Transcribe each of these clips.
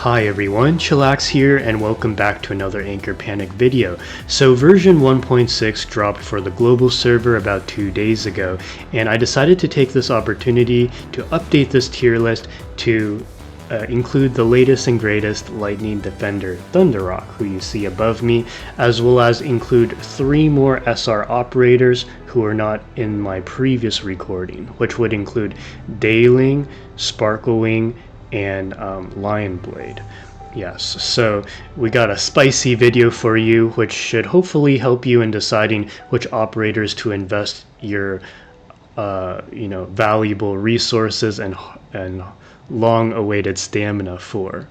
Hi everyone, Chillax here and welcome back to another Anchor Panic video. So version 1.6 dropped for the global server about 2 days ago, and I decided to take this opportunity to update this tier list to include the latest and greatest Lightning Defender Thunderock, who you see above me, as well as include 3 more SR operators who are not in my previous recording, which would include Dawalin, Sparklewing, and Lionblade. Yes, so we got a spicy video for you, which should hopefully help you in deciding which operators to invest your valuable resources and long-awaited stamina for.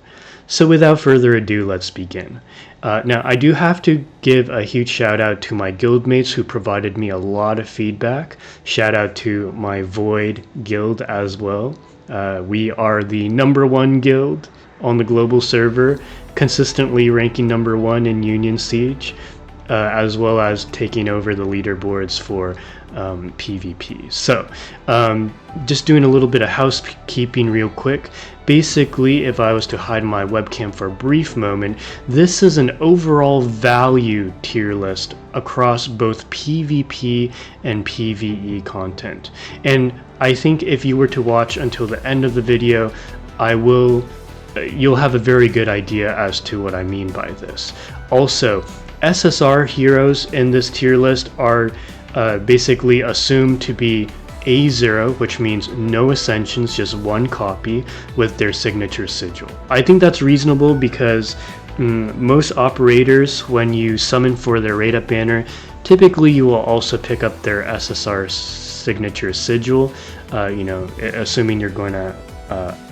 So without further ado, let's begin. Now, I do have to give a huge shout out to my guildmates who provided me a lot of feedback. Shout out to my Void guild as well. We are the #1 guild on the global server, consistently ranking #1 in Union Siege, as well as taking over the leaderboards for PvP. So, just doing a little bit of housekeeping real quick. Basically, if I was to hide my webcam for a brief moment, this is an overall value tier list across both PvP and PvE content. And I think if you were to watch until the end of the video, you'll have a very good idea as to what I mean by this. Also, SSR heroes in this tier list are basically assumed to be A0, which means no ascensions, just 1 copy with their signature sigil. I think that's reasonable because most operators, when you summon for their raid up banner, typically you will also pick up their SSR signature sigil, assuming you're going to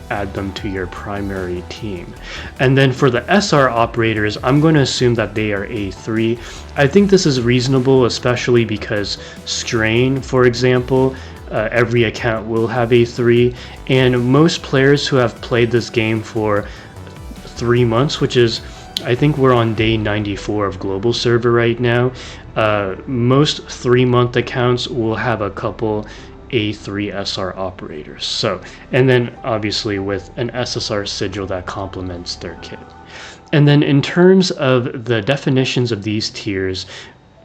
add them to your primary team. And then for the SR operators, I'm going to assume that they are A3. I think this is reasonable, especially because Streyne, for example, every account will have A3, and most players who have played this game for 3 months, which is, I think we're on day 94 of global server right now, most 3-month accounts will have a couple A3 SR operators. So, and then obviously with an SSR sigil that complements their kit. And then in terms of the definitions of these tiers,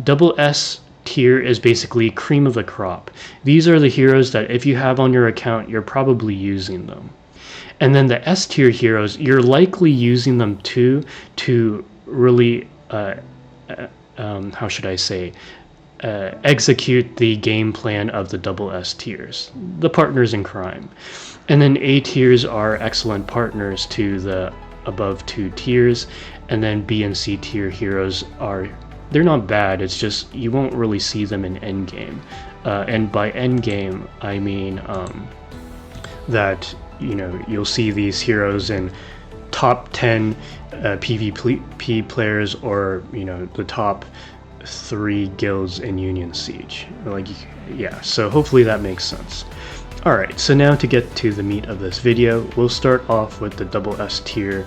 double S tier is basically cream of the crop. These are the heroes that if you have on your account, you're probably using them. And then the S tier heroes, you're likely using them too to really, how should I say, execute the game plan of the double S tiers, the partners in crime. And then A tiers are excellent partners to the above 2 tiers, and then B and C tier heroes they're not bad, it's just you won't really see them in endgame. And by endgame, I mean that you'll see these heroes in top 10 PvP players, or the top 3 guilds in Union Siege. So hopefully that makes sense. Alright, so now to get to the meat of this video, we'll start off with the double S tier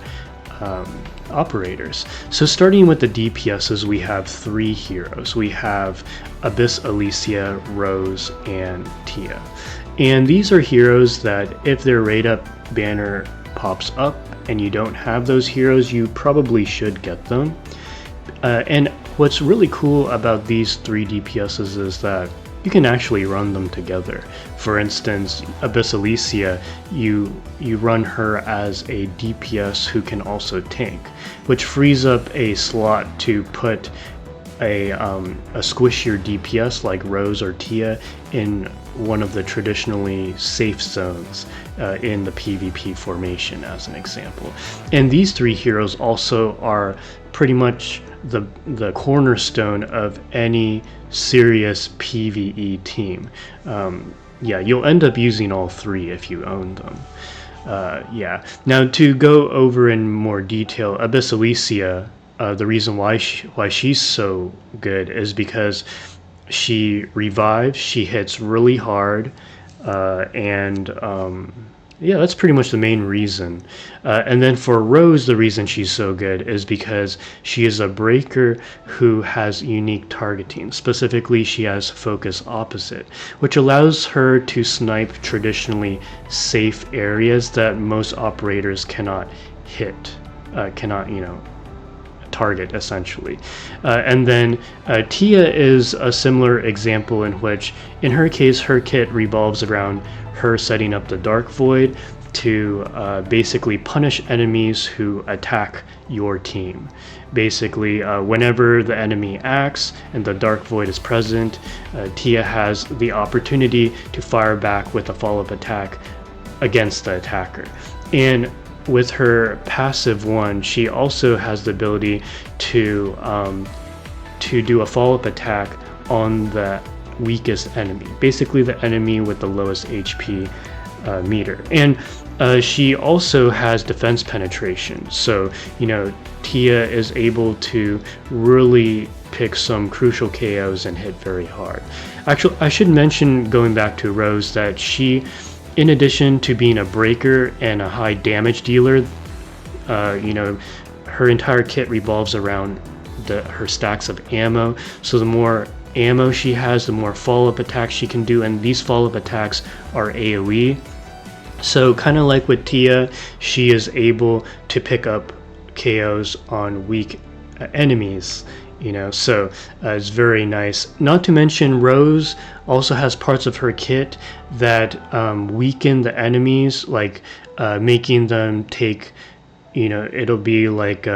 operators. So starting with the DPSs, we have 3 heroes. We have Abyssal, Alicia, Rose, and Tiya. And these are heroes that if their raid up banner pops up and you don't have those heroes, you probably should get them. And what's really cool about these 3 DPSs is that you can actually run them together. For instance, Abyssal Alicia, you run her as a DPS who can also tank, which frees up a slot to put a squishier DPS like Rose or Tiya in one of the traditionally safe zones in the PvP formation, as an example. And these 3 heroes also are pretty much the cornerstone of any serious PvE team. You'll end up using all 3 if you own them. Now to go over in more detail, Abyssal Alicia, the reason why she's so good is because she revives, she hits really hard, that's pretty much the main reason. And then for Rose, the reason she's so good is because she is a breaker who has unique targeting. Specifically, she has focus opposite, which allows her to snipe traditionally safe areas that most operators cannot hit, cannot, target essentially. And then Tiya is a similar example in which, in her case, her kit revolves around her setting up the Dark Void to basically punish enemies who attack your team. Basically, whenever the enemy acts and the Dark Void is present, Tiya has the opportunity to fire back with a follow-up attack against the attacker. And with her passive one, she also has the ability to do a follow-up attack on the weakest enemy, basically the enemy with the lowest HP meter. And she also has defense penetration, so Tiya is able to really pick some crucial KOs and hit very hard. Actually, I should mention, going back to Rose, that she, in addition to being a breaker and a high damage dealer, her entire kit revolves around her stacks of ammo. So the more ammo she has, the more follow-up attacks she can do, and these follow-up attacks are AoE. So kind of like with Tiya, she is able to pick up KOs on weak enemies. So it's very nice. Not to mention, Rose also has parts of her kit that weaken the enemies, like making them take, it'll be like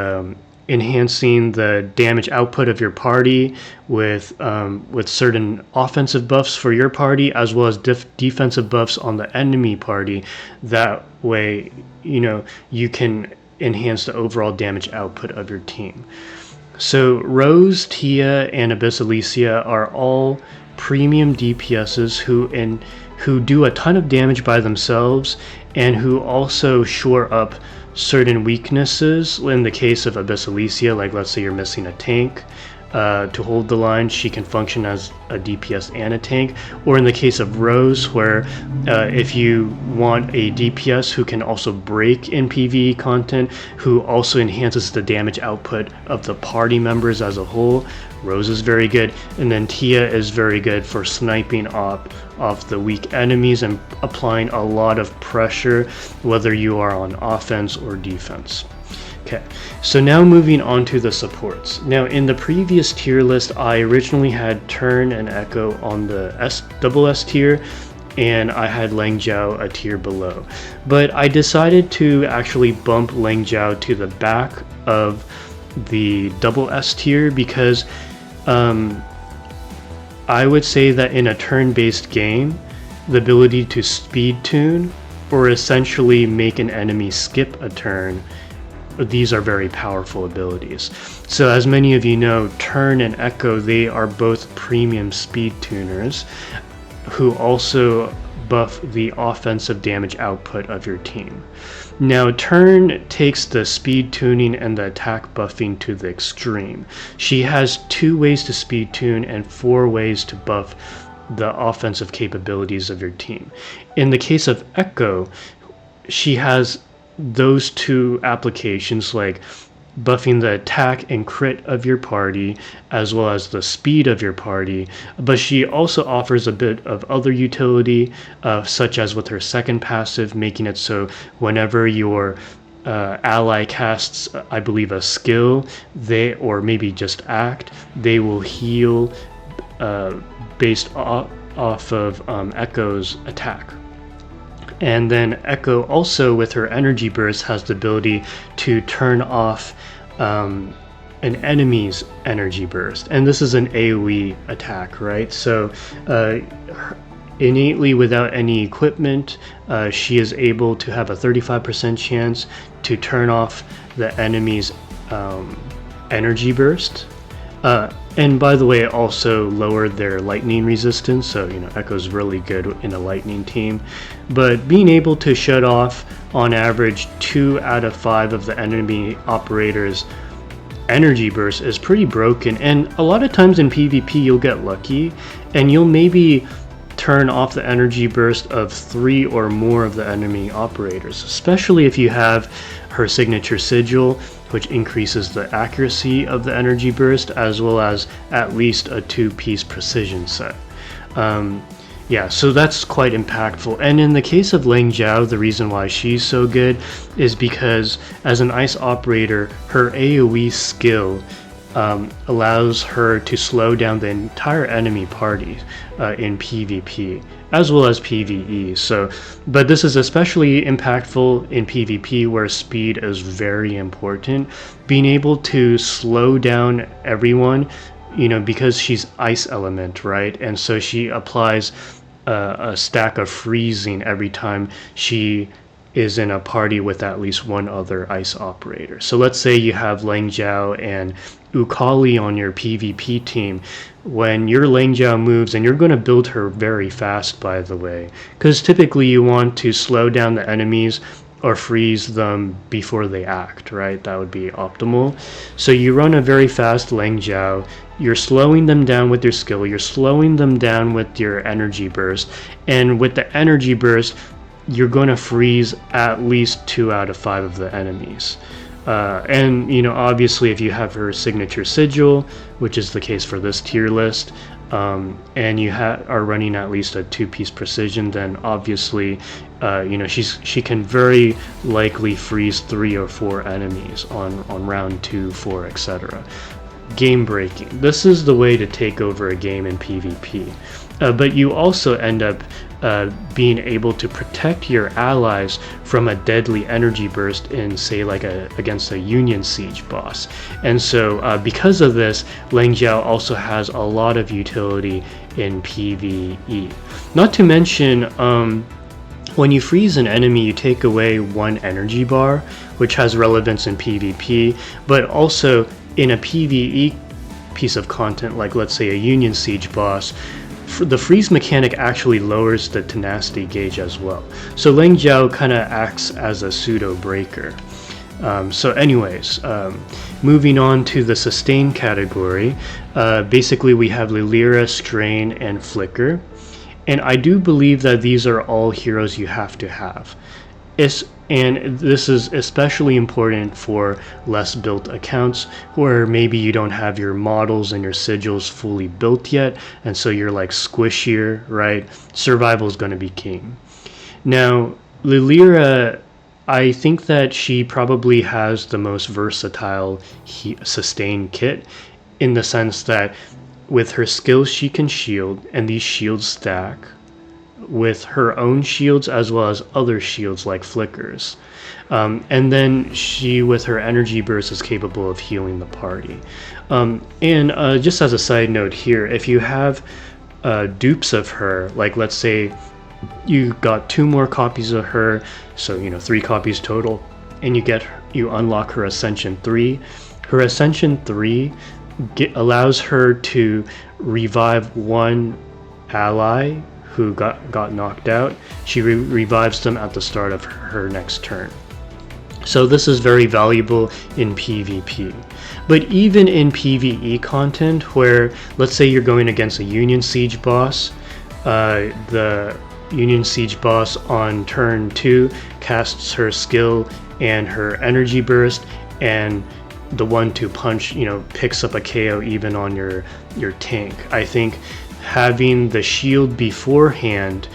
enhancing the damage output of your party with certain offensive buffs for your party, as well as defensive buffs on the enemy party. That way, you can enhance the overall damage output of your team. So Rose, Tiya, and Alicia are all premium DPSs who do a ton of damage by themselves, and who also shore up certain weaknesses. In the case of Alicia, like let's say you're missing a tank, to hold the line, she can function as a DPS and a tank. Or in the case of Rose, where if you want a DPS who can also break in PvE content, who also enhances the damage output of the party members as a whole, Rose is very good. And then Tiya is very good for sniping off the weak enemies and applying a lot of pressure, whether you are on offense or defense. Okay, so now moving on to the supports. Now, in the previous tier list, I originally had Tern and Echo on the double S tier, and I had Lengjiao a tier below. But I decided to actually bump Lengjiao to the back of the double S tier because I would say that in a turn-based game, the ability to speed tune, or essentially make an enemy skip a turn, these are very powerful abilities. So as many of you know, Tern and Echo, they are both premium speed tuners who also buff the offensive damage output of your team. Now, Tern takes the speed tuning and the attack buffing to the extreme. She has 2 ways to speed tune and 4 ways to buff the offensive capabilities of your team. In the case of Echo, she has those 2 applications, like buffing the attack and crit of your party as well as the speed of your party, but she also offers a bit of other utility, such as with her second passive, making it so whenever your ally casts, I believe, a skill, or maybe just act, they will heal based off of Echo's attack. And then Echo also, with her energy burst, has the ability to turn off an enemy's energy burst. And this is an AoE attack, right? So innately, without any equipment, she is able to have a 35% chance to turn off the enemy's energy burst. And by the way, it also lowered their lightning resistance, so Echo's really good in a lightning team. But being able to shut off, on average, 2 out of 5 of the enemy operators' energy burst is pretty broken. And a lot of times in PvP, you'll get lucky, and you'll maybe turn off the energy burst of 3 or more of the enemy operators, especially if you have her signature sigil, which increases the accuracy of the energy burst, as well as at least a 2-piece precision set. Yeah, so that's quite impactful. And in the case of Lengjiao, the reason why she's so good is because as an ice operator, her AoE skill allows her to slow down the entire enemy party in PvP as well as PvE. So, but this is especially impactful in PvP where speed is very important. Being able to slow down everyone, you know, because she's ice element, right? And so she applies a stack of freezing every time she is in a party with at least one other ice operator. So let's say you have Lengjiao and Eucaly on your PvP team. When your Lengjiao moves, and you're going to build her very fast, by the way, because typically you want to slow down the enemies or freeze them before they act, right? That would be optimal. So you run a very fast Lengjiao, you're slowing them down with your skill, you're slowing them down with your energy burst, and with the energy burst, you're going to freeze at least 2 out of 5 of the enemies. And, you know, obviously if you have her signature sigil, which is the case for this tier list, and you are running at least a 2-piece precision, then obviously, you know, she can very likely freeze 3 or 4 enemies on round 2, 4, etc. Game breaking. This is the way to take over a game in PvP. But you also end up being able to protect your allies from a deadly energy burst in, say, like against a Union Siege boss. And so because of this, Lengjiao also has a lot of utility in PvE. Not to mention, when you freeze an enemy, you take away 1 energy bar, which has relevance in PvP, but also in a PvE piece of content, like let's say a Union Siege boss, the freeze mechanic actually lowers the tenacity gauge as well. So Lengjiao kind of acts as a pseudo breaker. So anyways, moving on to the sustain category, basically we have Lilira, Streyne, and Flicker. And I do believe that these are all heroes you have to have. And this is especially important for less built accounts where maybe you don't have your models and your sigils fully built yet, and so you're like squishier, right? Survival is going to be king. Now, Lilira, I think that she probably has the most versatile sustain kit, in the sense that with her skills she can shield, and these shields stack with her own shields as well as other shields like Flickers. And then she, with her energy burst, is capable of healing the party. And just as a side note here, if you have dupes of her, like let's say you got 2 more copies of her, so you know 3 copies total, and you unlock her Ascension 3. Her Ascension 3 allows her to revive 1 ally who got knocked out. She revives them at the start of her next turn. So this is very valuable in PvP. But even in PvE content, where let's say you're going against a Union Siege boss, the Union Siege boss on turn 2 casts her skill and her energy burst, and the 1-2 punch, you know, picks up a KO even on your tank. I think having the shield beforehand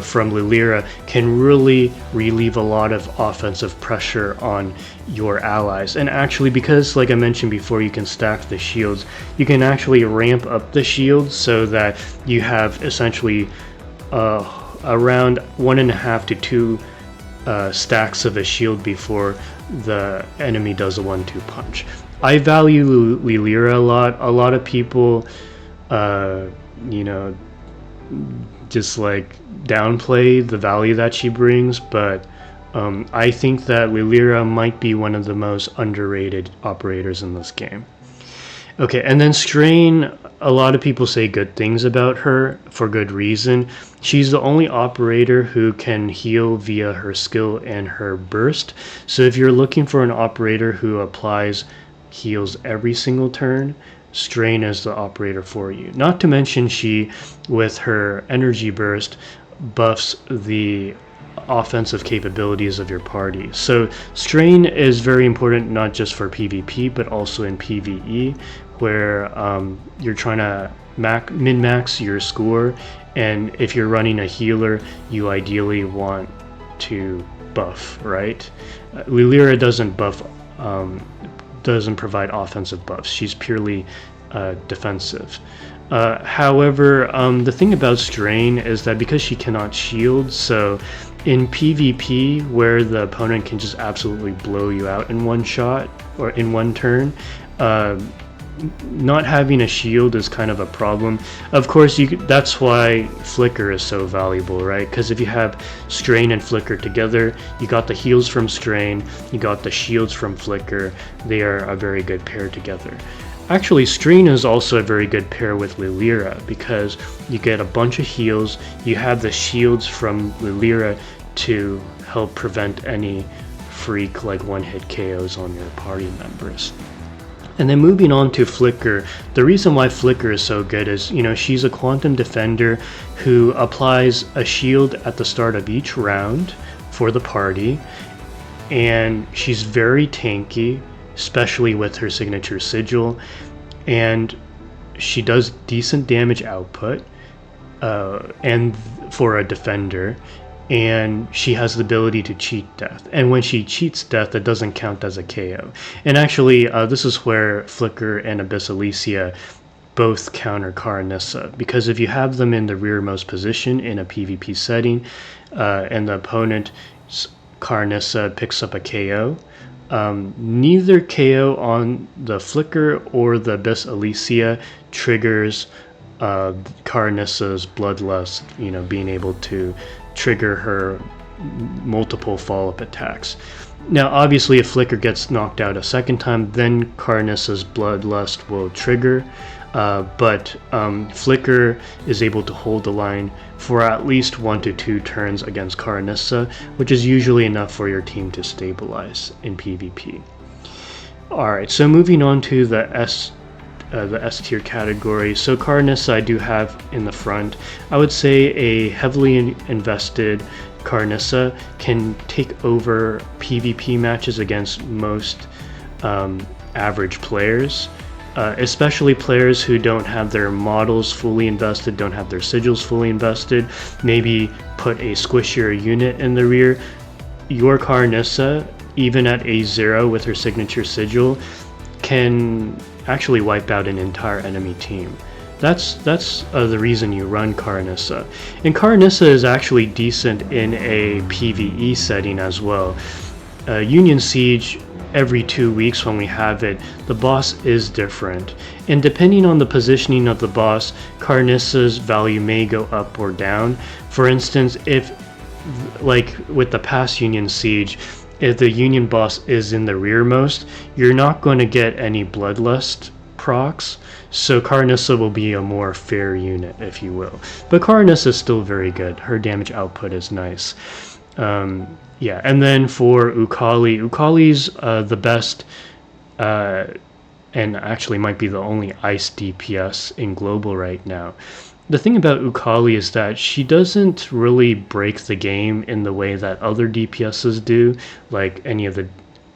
from Lilira can really relieve a lot of offensive pressure on your allies. And actually, because like I mentioned before, you can stack the shields, you can actually ramp up the shields so that you have essentially around 1.5 to 2 stacks of a shield before the enemy does a 1-2 punch. I value Lilira a lot. A lot of people you know, just like downplay the value that she brings, but I think that Lilira might be one of the most underrated operators in this game. Okay, and then Streyne, a lot of people say good things about her for good reason. She's the only operator who can heal via her skill and her burst. So if you're looking for an operator who applies heals every single turn, Streyne is the operator for you. Not to mention she, with her energy burst, buffs the offensive capabilities of your party. So Streyne is very important not just for PvP but also in PvE, where you're trying to min-max your score And if you're running a healer, you ideally want to buff, right? Lilira doesn't buff, doesn't provide offensive buffs. She's purely defensive. However, the thing about Streyne is that because she cannot shield, so in PvP where the opponent can just absolutely blow you out in one shot or in one turn, not having a shield is kind of a problem. Of course, that's why Flicker is so valuable, right? Because if you have Streyne and Flicker together, you got the heals from Streyne, you got the shields from Flicker. They are a very good pair together. Actually, Streyne is also a very good pair with Lilira because you get a bunch of heals, you have the shields from Lilira to help prevent any freak like one-hit KOs on your party members. And then moving on to Flicker, the reason why Flicker is so good is, you know, she's a quantum defender who applies a shield at the start of each round for the party, and she's very tanky, especially with her signature sigil, and she does decent damage output, and for a defender, and she has the ability to cheat death. And when she cheats death, it doesn't count as a KO. And actually, this is where Flicker and Abyssal Alicia both counter Karanissa, because if you have them in the rearmost position in a PvP setting, and the opponent's Karanissa picks up a KO, neither KO on the Flicker or the Abyssal Alicia triggers Karanissa's Bloodlust, you know, being able to trigger her multiple follow-up attacks. Now, obviously, if Flicker gets knocked out a second time, then Karanissa's Bloodlust will trigger, but Flicker is able to hold the line for at least 1 to 2 turns against Karanissa, which is usually enough for your team to stabilize in PvP. Alright, so moving on to the S tier category. So Karanissa I do have in the front. I would say a heavily invested Karanissa can take over PvP matches against most average players, especially players who don't have their models fully invested, don't have their sigils fully invested, maybe put a squishier unit in the rear. Your Karanissa, even at A0 with her signature sigil, can actually wipe out an entire enemy team. That's the reason you run Karanissa. And Karanissa is actually decent in a PvE setting as well. Union Siege, every 2 weeks when we have it, the boss is different. And depending on the positioning of the boss, Karanissa's value may go up or down. For instance, if, like with the past Union Siege, if the Union boss is in the rearmost, you're not going to get any Bloodlust procs, so Karanissa will be a more fair unit, if you will. But Karanissa is still very good. Her damage output is nice. Yeah, and then for Eucaly's the best, and actually might be the only ice DPS in global right now. The thing about Eucaly is that she doesn't really break the game in the way that other DPSs do, like any of the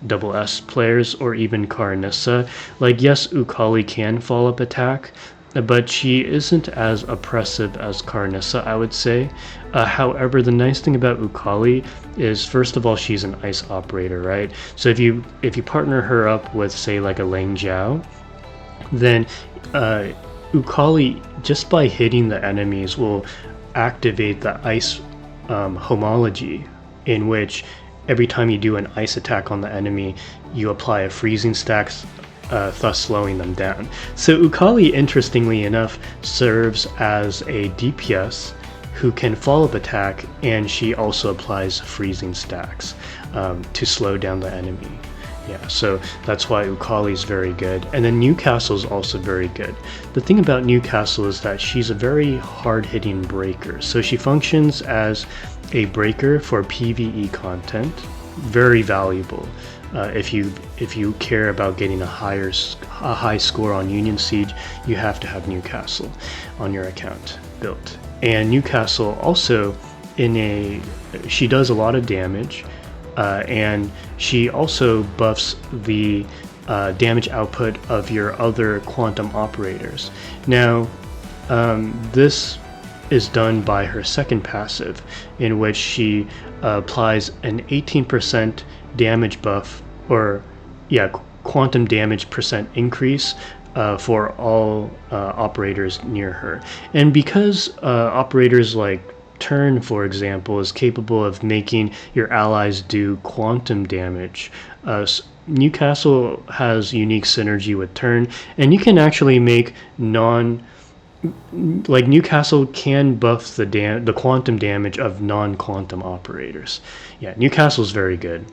double S players or even Karanissa. Like, yes, Eucaly can follow up attack, but she isn't as oppressive as Karanissa, I would say. However, the nice thing about Eucaly is, first of all, she's an ice operator, right? So if you partner her up with, say, like a Lengjiao, then Eucaly, just by hitting the enemies, will activate the ice homology, in which every time you do an ice attack on the enemy, you apply a freezing stack, thus slowing them down. So Eucaly, interestingly enough, serves as a DPS who can follow-up attack, and she also applies freezing stacks to slow down the enemy. Yeah, so that's why Eucaly is very good. And then NewCastle is also very good. The thing about NewCastle is that she's a very hard-hitting breaker. So she functions as a breaker for PvE content. Very valuable. If you care about getting a high score on Union Siege, you have to have NewCastle on your account built. And NewCastle also, she does a lot of damage, and she also buffs the damage output of your other quantum operators. Now, this is done by her second passive, in which she applies an 18% damage buff, or yeah, quantum damage percent increase for all operators near her. And because operators like Tern, for example, is capable of making your allies do quantum damage, NewCastle has unique synergy with Tern, and you can actually make NewCastle can buff the quantum damage of non-quantum operators. Yeah, NewCastle's very good.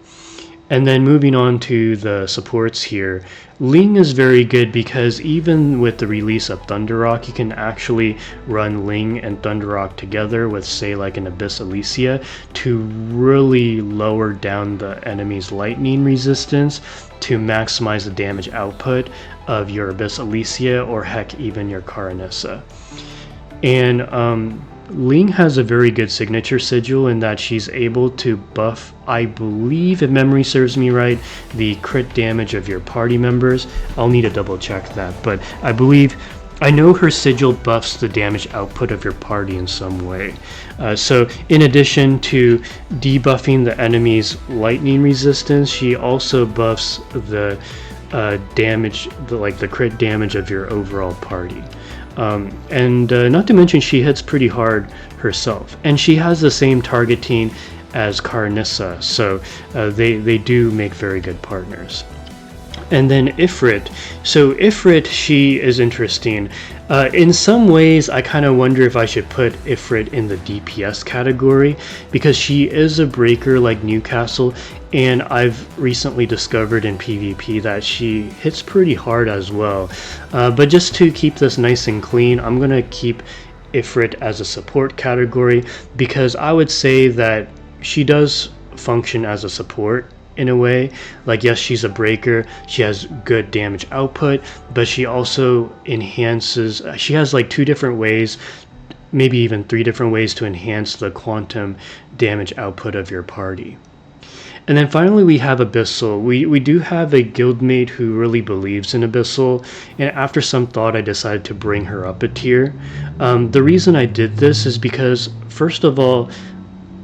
And then moving on to the supports here, Ling is very good because even with the release of Thunderock, you can actually run Ling and Thunderock together with, say, like an Abyss Alicia to really lower down the enemy's lightning resistance to maximize the damage output of your Abyss Alicia, or heck, even your Karanissa. And Ling has a very good signature sigil in that she's able to buff, I believe, if memory serves me right, the crit damage of your party members. I'll need to double check that, but I know her sigil buffs the damage output of your party in some way. So in addition to debuffing the enemy's lightning resistance, she also buffs the damage, the crit damage of your overall party. And not to mention, she hits pretty hard herself, and she has the same targeting as Karanissa, so they do make very good partners. And then Ifrit. So Ifrit, she is interesting. In some ways, I kind of wonder if I should put Ifrit in the DPS category, because she is a breaker like NewCastle, and I've recently discovered in PvP that she hits pretty hard as well. But just to keep this nice and clean, I'm going to keep Ifrit as a support category, because I would say that she does function as a support in a way. Like, yes, she's a breaker, she has good damage output, but she also enhances, she has like 2 different ways, maybe even 3 different ways to enhance the quantum damage output of your party. And then finally we have Abyssal. We do have a guildmate who really believes in Abyssal, and after some thought I decided to bring her up a tier. The reason I did this is because, first of all,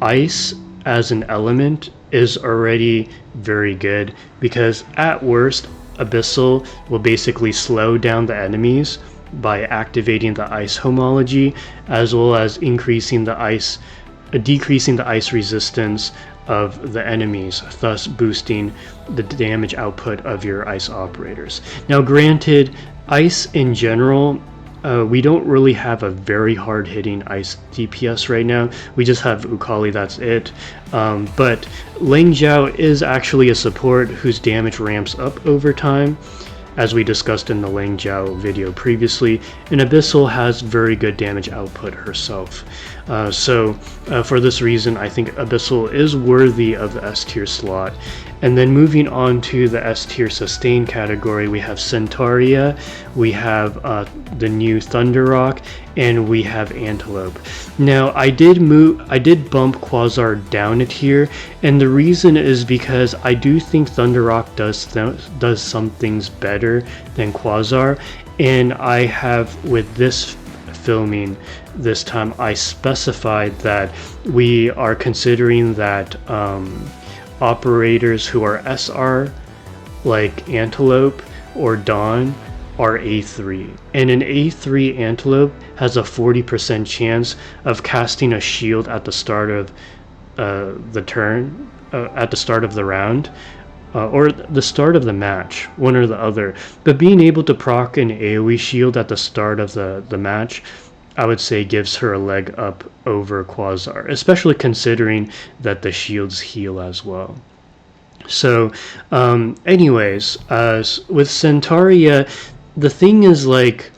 ice as an element is already very good, because at worst Abyssal will basically slow down the enemies by activating the ice homology, as well as decreasing the ice resistance of the enemies, thus boosting the damage output of your ice operators. Now granted, ice in general, we don't really have a very hard-hitting ice DPS right now. We just have Eucaly, that's it. But Lengjiao is actually a support whose damage ramps up over time, as we discussed in the Lengjiao video previously, and Abyssal has very good damage output herself. So for this reason, I think Abyssal is worthy of the S tier slot. And then moving on to the S tier sustain category, we have Centaurea, we have the new Thunderock, and we have Antilope. Now I did bump Quasar down a tier, and the reason is because I do think Thunderock does some things better than Quasar, and I have, with this filming this time, I specified that we are considering that operators who are SR, like Antilope or Dawn, are A3, and an A3 Antilope has a 40% chance of casting a shield at the start of the turn, at the start of the round, or the start of the match, one or the other. But being able to proc an AoE shield at the start of the match, I would say gives her a leg up over Quasar, especially considering that the shields heal as well. So anyways, with Centaurea, the thing is, like,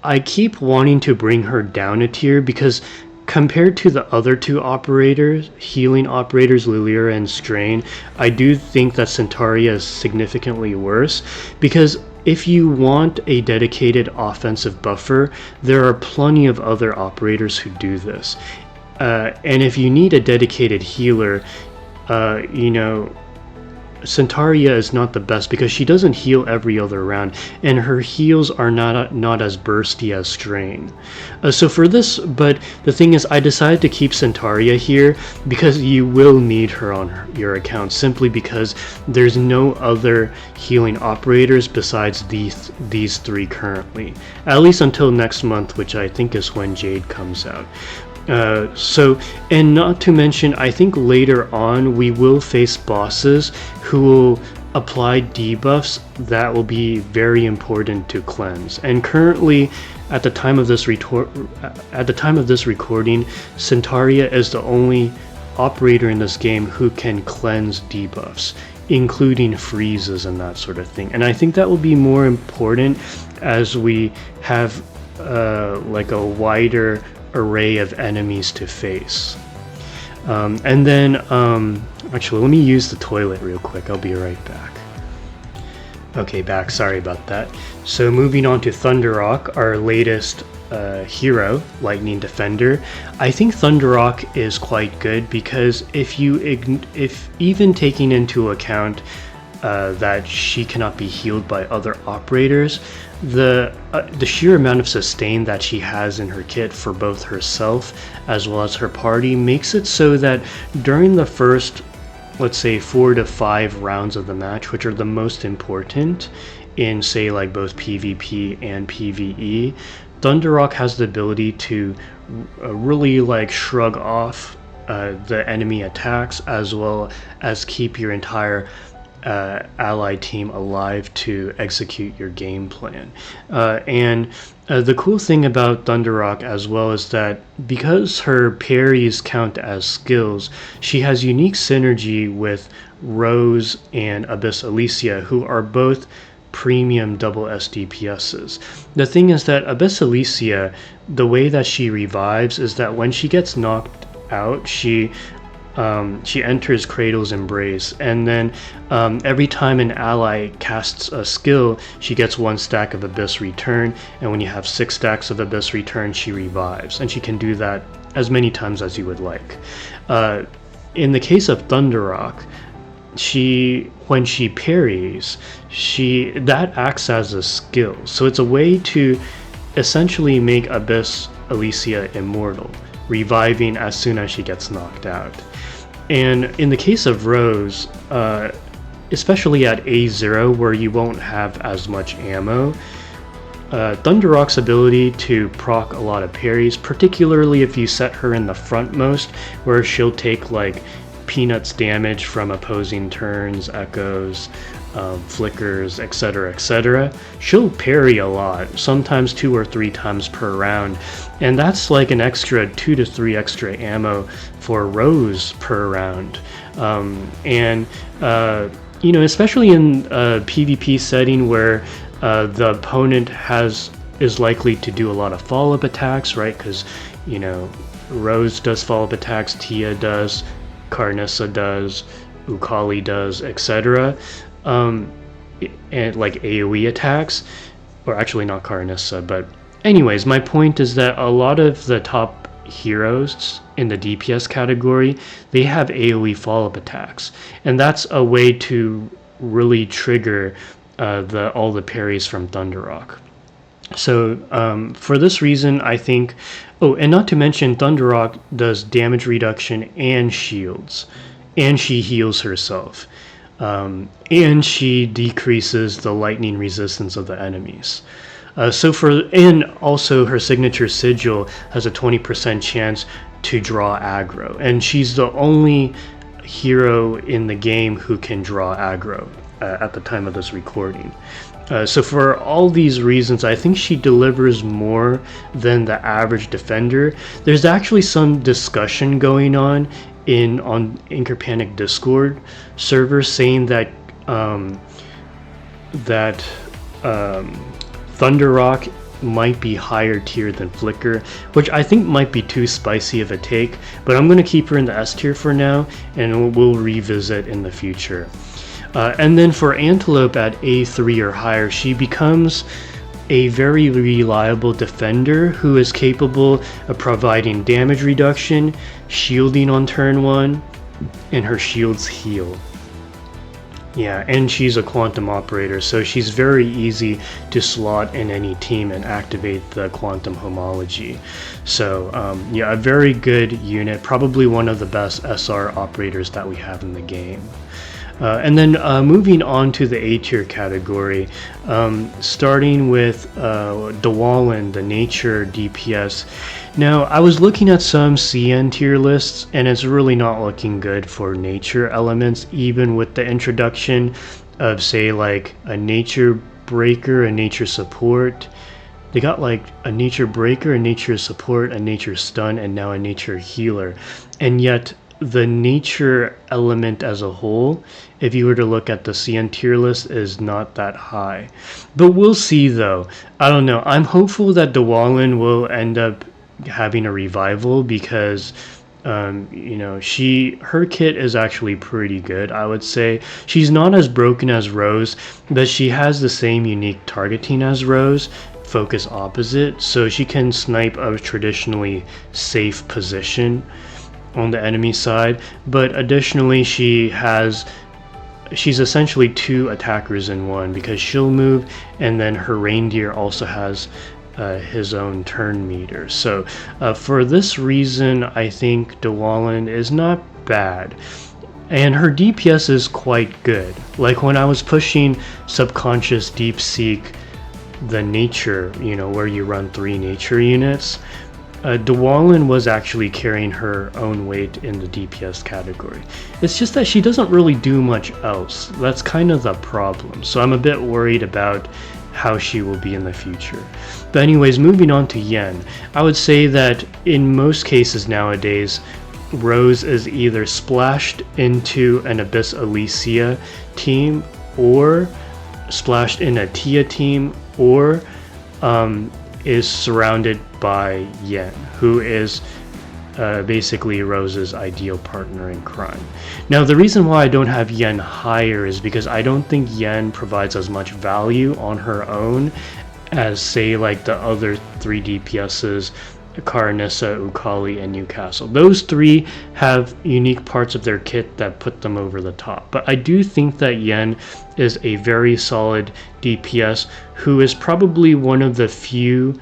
I keep wanting to bring her down a tier, because compared to the other 2 operators, healing operators, Lilira and Streyne, I do think that Centaurea is significantly worse, because if you want a dedicated offensive buffer, there are plenty of other operators who do this. And if you need a dedicated healer, you know, Centaurea is not the best because she doesn't heal every other round, and her heals are not as bursty as Streyne. So for this, but the thing is, I decided to keep Centaurea here because you will need her on your account, simply because there's no other healing operators besides these three currently, at least until next month, which I think is when Jade comes out. And not to mention, I think later on we will face bosses who will apply debuffs that will be very important to cleanse. And currently, at the time of this recording, Centaurea is the only operator in this game who can cleanse debuffs, including freezes and that sort of thing. And I think that will be more important as we have like a wider array of enemies to face. And then actually, let me use the toilet real quick. I'll be right back. Okay, back. Sorry about that. So moving on to Thunderock, our latest hero, Lightning Defender. I think Thunderock is quite good because if even taking into account that she cannot be healed by other operators, the sheer amount of sustain that she has in her kit for both herself as well as her party makes it so that during the first, let's say, 4 to 5 rounds of the match, which are the most important in, say, like both PvP and PvE, Thunderock has the ability to really like shrug off the enemy attacks as well as keep your entire allied team alive to execute your game plan. And the cool thing about Thunderock as well is that because her parries count as skills, she has unique synergy with Rose and Abyss Alicia, who are both premium double SDPSs. The thing is that Abyss Alicia, the way that she revives is that when she gets knocked out, she enters Cradle's Embrace, and then every time an ally casts a skill, she gets 1 stack of Abyss Return, and when you have 6 stacks of Abyss Return, she revives, and she can do that as many times as you would like. In the case of Thunderock, when she parries, that acts as a skill, so it's a way to essentially make Abyss Alicia immortal, reviving as soon as she gets knocked out. And in the case of Rose, especially at A0 where you won't have as much ammo, Thunderock's ability to proc a lot of parries, particularly if you set her in the frontmost, where she'll take like peanuts damage from opposing turns, echoes, flickers, etc. She'll parry a lot, sometimes 2 or 3 times per round, and that's like an extra 2 to 3 extra ammo for Rose per round. You know, especially in a PvP setting where the opponent is likely to do a lot of follow-up attacks, right? Because, you know, Rose does follow-up attacks, Tiya does, Karanissa does, Eucaly does, etc. And like AoE attacks, or actually not Karanissa, but anyways, my point is that a lot of the top heroes in the DPS category, they have AoE follow-up attacks, and that's a way to really trigger all the parries from Thunderock. So for this reason, I think, and not to mention, Thunderock does damage reduction and shields, and she heals herself, and she decreases the lightning resistance of the enemies. And also her signature sigil has a 20% chance to draw aggro, and she's the only hero in the game who can draw aggro at the time of this recording. So for all these reasons, I think she delivers more than the average defender. There's actually some discussion going on Inker Panic Discord servers saying that Thunderock might be higher tier than Flicker, which I think might be too spicy of a take, but I'm going to keep her in the S tier for now, and we'll revisit in the future. And then for Antilope at A3 or higher, she becomes a very reliable defender who is capable of providing damage reduction, shielding on turn 1, and her shields heal. Yeah, and she's a quantum operator, so she's very easy to slot in any team and activate the quantum homology. So yeah, a very good unit, probably one of the best SR operators that we have in the game. And then moving on to the A tier category, starting with Dawalin, the nature DPS. Now, I was looking at some CN tier lists, and it's really not looking good for nature elements, even with the introduction of, say, like a nature breaker, a nature support. They got like a nature breaker, a nature support, a nature stun, and now a nature healer. And yet, the nature element as a whole, if you were to look at the CN tier list, is not that high. But we'll see though. I don't know. I'm hopeful that Dawalin will end up having a revival because you know, her kit is actually pretty good. I would say she's not as broken as Rose, but she has the same unique targeting as Rose, focus opposite, so she can snipe a traditionally safe position on the enemy side. But additionally, she's essentially two attackers in one, because she'll move, and then her reindeer also has his own turn meter. So for this reason, I think Dawalin is not bad, and her DPS is quite good. Like when I was pushing Subconscious Deep Seek, the nature, you know, where you run 3 nature units, Dawalin was actually carrying her own weight in the DPS category. It's just that she doesn't really do much else. That's kind of the problem. So I'm a bit worried about how she will be in the future. But anyways, moving on to Yen, I would say that in most cases nowadays, Rose is either splashed into an Abyss Alicia team, or splashed in a Tiya team, or is surrounded by Yen, who is basically Rose's ideal partner in crime. Now, the reason why I don't have Yen higher is because I don't think Yen provides as much value on her own as, say, like the other 3 DPSs, Karanissa, Eucaly, and NewCastle. Those 3 have unique parts of their kit that put them over the top. But I do think that Yen is a very solid DPS who is probably one of the few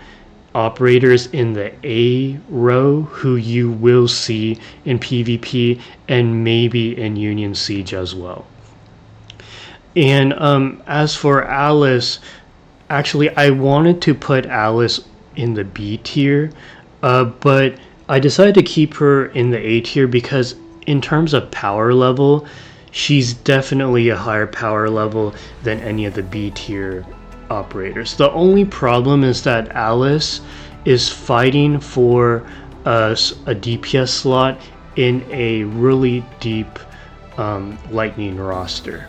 operators in the A row who you will see in PvP and maybe in Union Siege as well. And as for Alice, actually I wanted to put Alice in the B tier, but I decided to keep her in the A tier because in terms of power level, she's definitely a higher power level than any of the B tier operators. The only problem is that Alice is fighting for a DPS slot in a really deep lightning roster,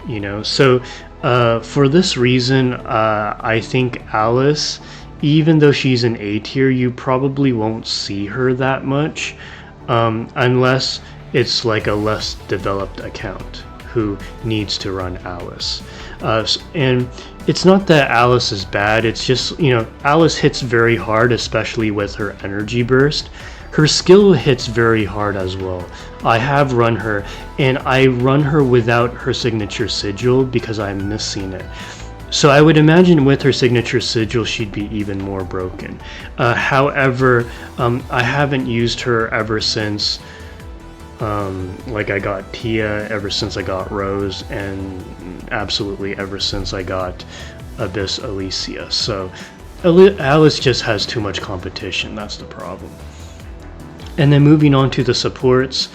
you know. So for this reason, I think Alice, even though she's an A tier, you probably won't see her that much unless it's like a less developed account who needs to run Alice. And it's not that Alice is bad, it's just, you know, Alice hits very hard, especially with her energy burst. Her skill hits very hard as well. I have run her, and I run her without her signature sigil because I'm missing it. So I would imagine with her signature sigil, she'd be even more broken. However, I haven't used her ever since like I got Tiya, ever since I got Rose, and absolutely ever since I got Abyss Alicia. So Alice just has too much competition, that's the problem. And then moving on to the supports,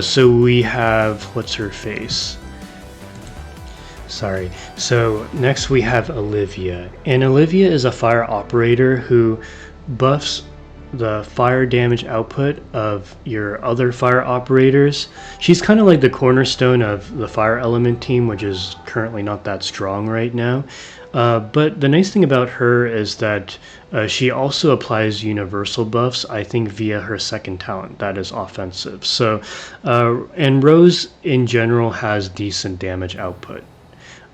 so we have, what's her face? Sorry. So next we have Olivia, and Olivia is a fire operator who buffs the fire damage output of your other fire operators. She's kind of like the cornerstone of the fire element team, which is currently not that strong right now. But the nice thing about her is that she also applies universal buffs, I think via her second talent, that is offensive. So, and Rose in general has decent damage output.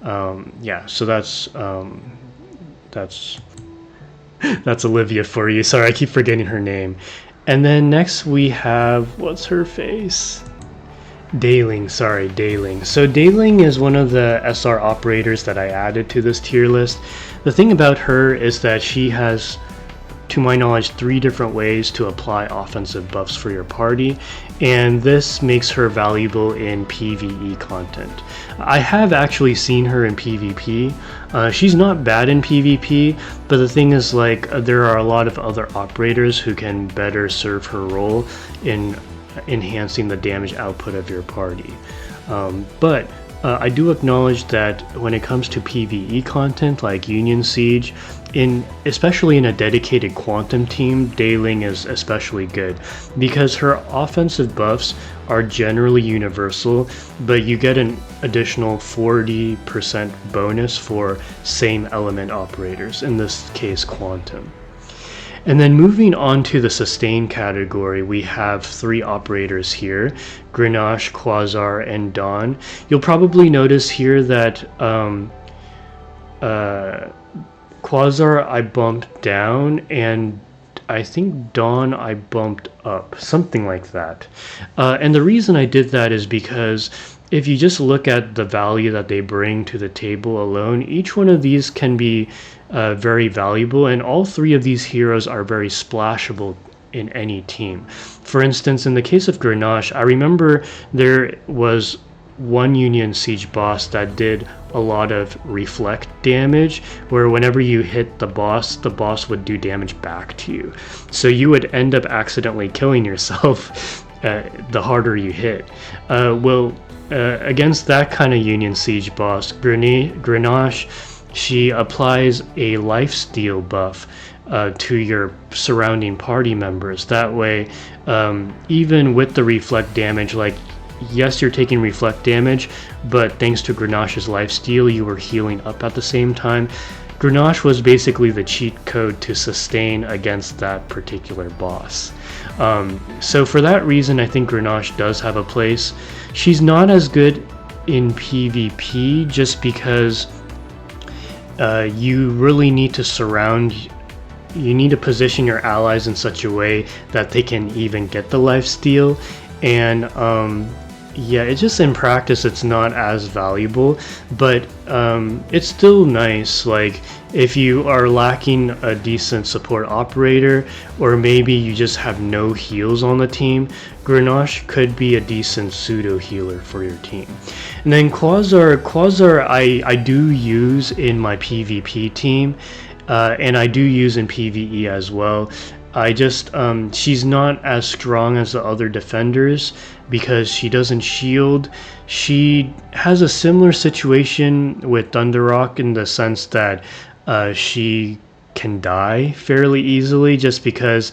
Yeah, so that's Olivia for you. Sorry, I keep forgetting her name. And then next we have, what's her face? Dayling. So Dayling is one of the SR operators that I added to this tier list. The thing about her is that she has, to my knowledge, 3 different ways to apply offensive buffs for your party, and this makes her valuable in PvE content. I have actually seen her in PvP. She's not bad in PvP, but the thing is, like, there are a lot of other operators who can better serve her role in enhancing the damage output of your party. But I do acknowledge that when it comes to PvE content like Union Siege, especially in a dedicated quantum team, Dayling is especially good because her offensive buffs are generally universal, but you get an additional 40% bonus for same element operators, in this case quantum. And then moving on to the sustain category, we have 3 operators here, Grenache, Quasar, and Dawn. You'll probably notice here that Quasar I bumped down, and I think Dawn I bumped up, something like that. And the reason I did that is because if you just look at the value that they bring to the table alone, each one of these can be very valuable, and all 3 of these heroes are very splashable in any team. For instance, in the case of Grenache, I remember there was one Union Siege boss that did a lot of reflect damage, where whenever you hit the boss would do damage back to you. So you would end up accidentally killing yourself the harder you hit. Against that kind of Union Siege boss, Grenache, she applies a lifesteal buff to your surrounding party members. That way, even with the reflect damage, like, yes, you're taking reflect damage, but thanks to Grenache's lifesteal, you were healing up at the same time. Grenache was basically the cheat code to sustain against that particular boss. So for that reason, I think Grenache does have a place. She's not as good in PvP just because you really need to you need to position your allies in such a way that they can even get the lifesteal, and yeah, it's just in practice it's not as valuable, but it's still nice. Like, if you are lacking a decent support operator, or maybe you just have no heals on the team, Grenache could be a decent pseudo healer for your team. And then Quasar I do use in my PvP team, and I do use in PvE as well. I just, she's not as strong as the other defenders because she doesn't shield. She has a similar situation with Thunderock in the sense that she can die fairly easily just because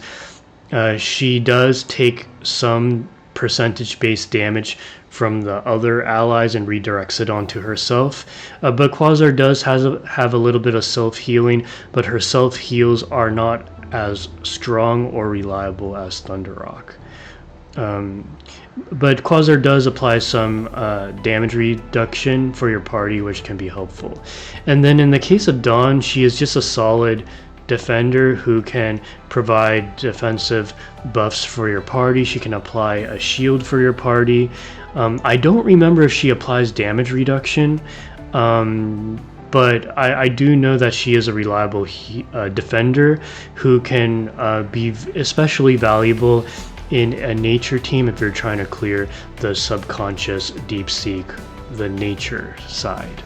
she does take some percentage-based damage from the other allies and redirects it onto herself. But Quasar does have a little bit of self-healing, but her self-heals are not as strong or reliable as Thunderock. But Quasar does apply some damage reduction for your party, which can be helpful. And then in the case of Dawn, she is just a solid defender who can provide defensive buffs for your party. She can apply a shield for your party. I don't remember if she applies damage reduction, but I do know that she is a reliable defender who can be especially valuable in a nature team if you're trying to clear the subconscious deep seek, the nature side.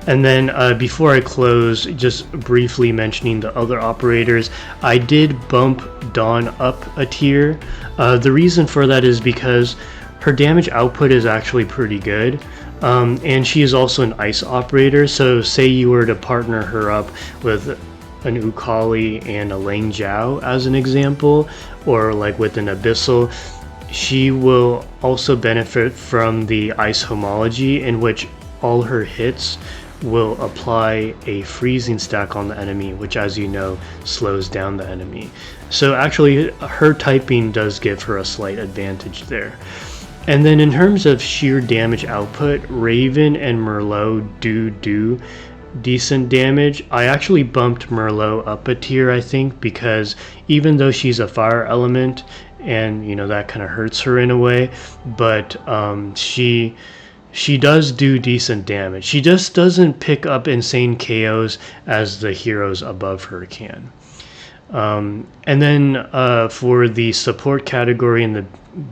And then before I close, just briefly mentioning the other operators, I did bump Dawn up a tier. The reason for that is because her damage output is actually pretty good. And she is also an ice operator, so say you were to partner her up with an Eucaly and a Lengjiao as an example, or like with an Abyssal, she will also benefit from the ice homology, in which all her hits will apply a freezing stack on the enemy, which, as you know, slows down the enemy. So actually her typing does give her a slight advantage there. And then in terms of sheer damage output, Raven and Merlot do decent damage. I actually bumped Merlot up a tier, I think, because even though she's a fire element, and that kind of hurts her in a way, but she does do decent damage. She just doesn't pick up insane KOs as the heroes above her can. And then for the support category in the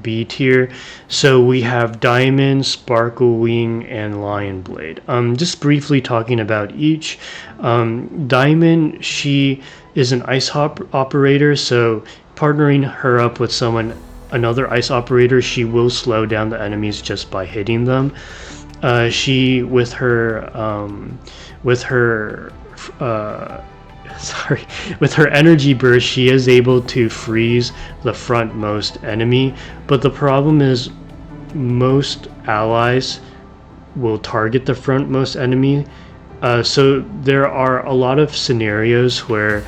B tier, so we have Diamond, Sparkle Wing, and Lionblade. Just briefly talking about each. Diamond, she is an ice operator, so partnering her up with another ice operator, she will slow down the enemies just by hitting them. She with her energy burst, she is able to freeze the frontmost enemy, but the problem is most allies will target the frontmost enemy. So there are a lot of scenarios where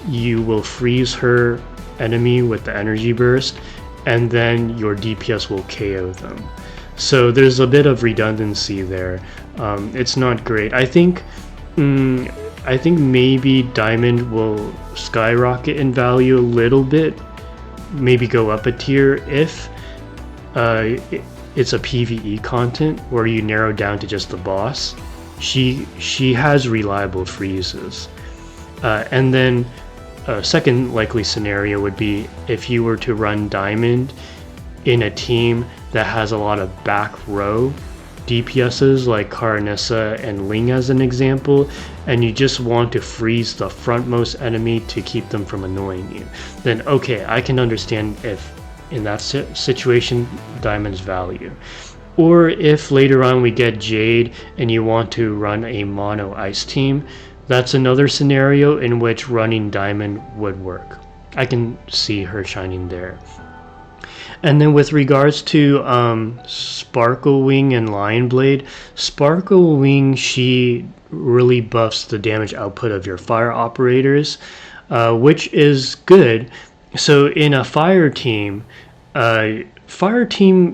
you will freeze her enemy with the energy burst, and then your DPS will KO them. So there's a bit of redundancy there. It's not great. I think maybe Diamond will skyrocket in value a little bit, maybe go up a tier if it's a PVE content where you narrow down to just the boss. She has reliable freezes. And then a second likely scenario would be if you were to run Diamond in a team that has a lot of back row DPSs like Karanissa and Ling as an example, and you just want to freeze the frontmost enemy to keep them from annoying you, then okay, I can understand if in that situation Diamond's value. Or if later on we get Jade and you want to run a mono ice team, that's another scenario in which running Diamond would work. I can see her shining there. And then with regards to Sparkle Wing and Lionblade, Sparkle Wing, she really buffs the damage output of your fire operators, which is good. So in a fire team, to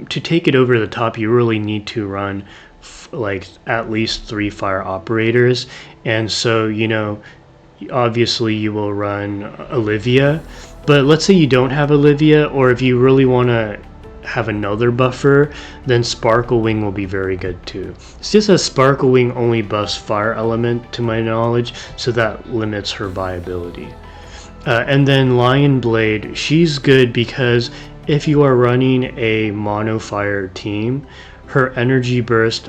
take it over the top, you really need to run like at least 3 fire operators. And so, obviously you will run Olivia. But let's say you don't have Olivia, or if you really want to have another buffer, then Sparkle Wing will be very good too. It's just that Sparkle Wing only buffs fire element to my knowledge, so that limits her viability. And then Lionblade, she's good because if you are running a mono fire team, her energy burst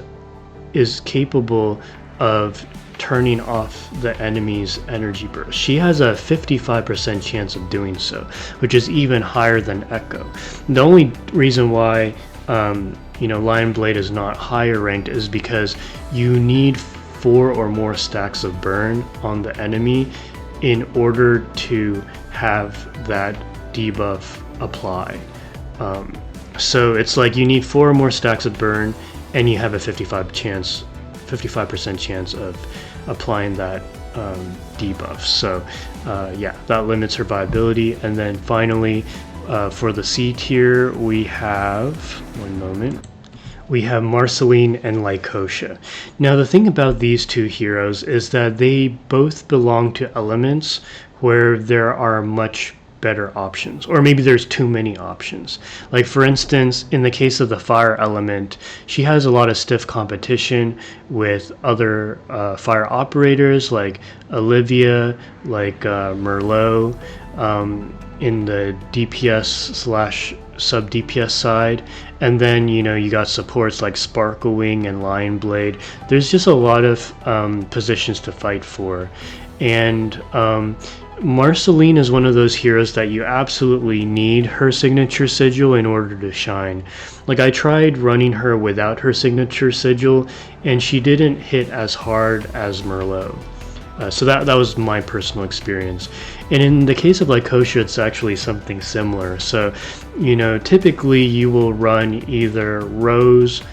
is capable of turning off the enemy's energy burst. She has a 55% chance of doing so, which is even higher than Echo. The only reason why Lionblade is not higher ranked is because you need 4 or more stacks of burn on the enemy in order to have that debuff apply. So it's like you need 4 or more stacks of burn, and you have a 55% chance of applying that debuff. So yeah, that limits her viability. And then finally, for the C tier, we have Marceline and Lycosha. Now the thing about these two heroes is that they both belong to elements where there are much better options, or maybe there's too many options. Like for instance, in the case of the fire element, she has a lot of stiff competition with other fire operators like Olivia, like Merlot, in the DPS / sub DPS side, and then you got supports like Sparkle Wing and Lionblade. There's just a lot of positions to fight for, and Marceline is one of those heroes that you absolutely need her signature sigil in order to shine. Like I tried running her without her signature sigil, and she didn't hit as hard as Merlot. So that was my personal experience. And in the case of Lycosha, it's actually something similar. So, typically you will run either Rose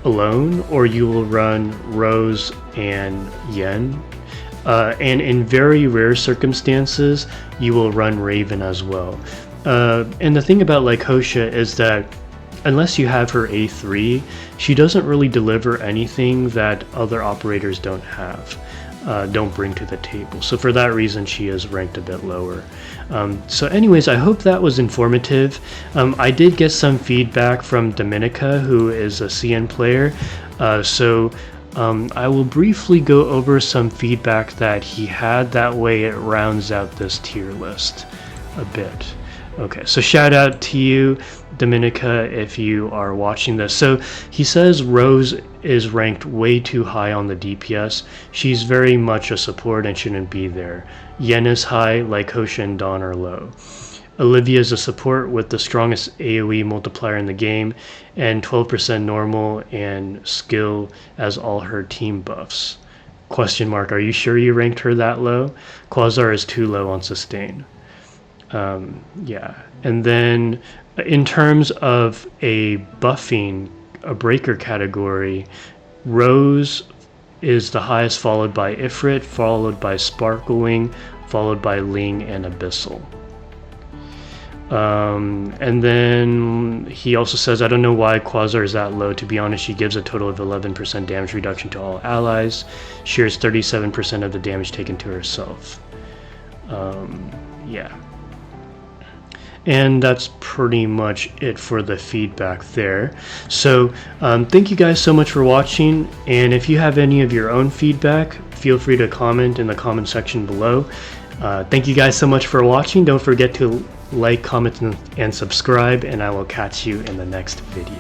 alone, or you will run Rose and Yen. And in very rare circumstances, you will run Raven as well. And the thing about Lycosha is that unless you have her A3, she doesn't really deliver anything that other operators don't have. don't bring to the table. So for that reason, she is ranked a bit lower. So anyways, I hope that was informative. I did get some feedback from Dominica, who is a CN player. I will briefly go over some feedback that he had. That way it rounds out this tier list a bit. Okay, so shout out to you, Dominica, if you are watching this. So he says Rose is ranked way too high on the DPS. She's very much a support and shouldn't be there. Yen is high, Lycosha and Dawn are low. Olivia is a support with the strongest AoE multiplier in the game and 12% normal and skill as all her team buffs. Question mark, are you sure you ranked her that low? Quasar is too low on sustain. Yeah, and then in terms of a breaker category, Rose is the highest, followed by Ifrit, followed by Sparkling, followed by Ling and Abyssal. And then he also says, I don't know why Quasar is that low. To be honest, she gives a total of 11% damage reduction to all allies. Shares 37% of the damage taken to herself. Yeah. And that's pretty much it for the feedback there. So thank you guys so much for watching, and if you have any of your own feedback, feel free to comment in the comment section below. Thank you guys so much for watching. Don't forget to like, comment, and subscribe, and I will catch you in the next video.